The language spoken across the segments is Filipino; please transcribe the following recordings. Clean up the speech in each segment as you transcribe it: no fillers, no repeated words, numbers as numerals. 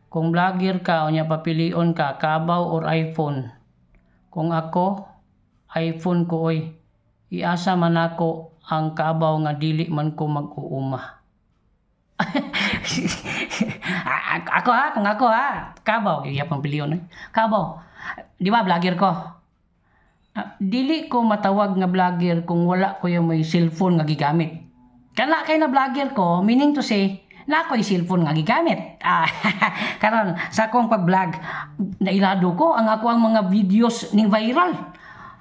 Kung vlogger ka, unya papilion ka, kabaw or iPhone? Kung ako, iPhone ko oy. Iasa man ako ang kabaw nga dili man ko mag-uuma. Ako ha, kung ako ha, kabaw, iya pang pilion eh. Kabaw, di ba vlogger ko? Dili ko matawag nga vlogger kung wala ko yung may cellphone nga gigamit. Kana kay na vlogger ko, meaning to say, na ako'y cellphone nga gigamit. Karon sa akong pag-vlog, nailado ko ang ako ang mga videos ning viral.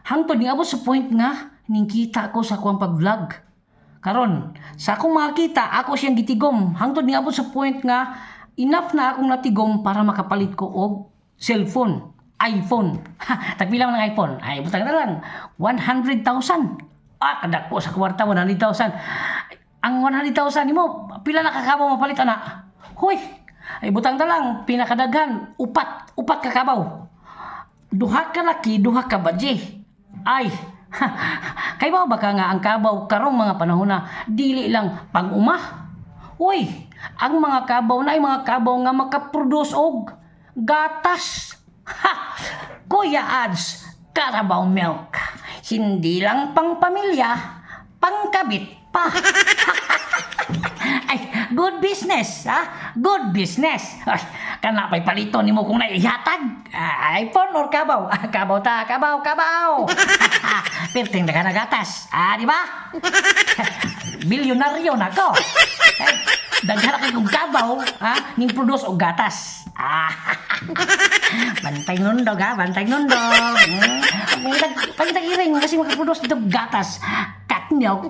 Hangtod ni abot sa point nga ning kita ko sa akong pag-vlog. Karon sa akong makita, ako siyang gitigom. Hangtod ni abot sa point nga enough na akong natigom para makapalit ko og cellphone, iPhone. Tagpila man ang iPhone? Ay butang na lang 100,000. Kadako sa kwarta 100,000. Ang 100,000 nimo, pila na kakabaw mapalit ana? Hoy, ay butang na lang, pinakadaghan, upat kakabaw. Duha ka laki, duha ka badje. Ay, kay ba ka nga ang kabaw karong mga panahon na dili lang pang-uma? Hoy, ang mga kabaw na ay mga kabaw nga makaproduce og gatas. Kuya Ads, Carabao Milk. Hindi lang pang pamilya, pangkabit pa. Ay, good business, ha? Good business. Ay, kana pa'y palito nimo kung naihatag. iPhone or kabaw? Kabaw ta, kabaw. Perting na gatas. Di ba? Bilyonaryo na ko. Daghan kay kong kabaw, ning produce og gatas. Bantay nundog, bantay nundog. Pagkita iring kasi makaproduce dito gatas. Cat milk.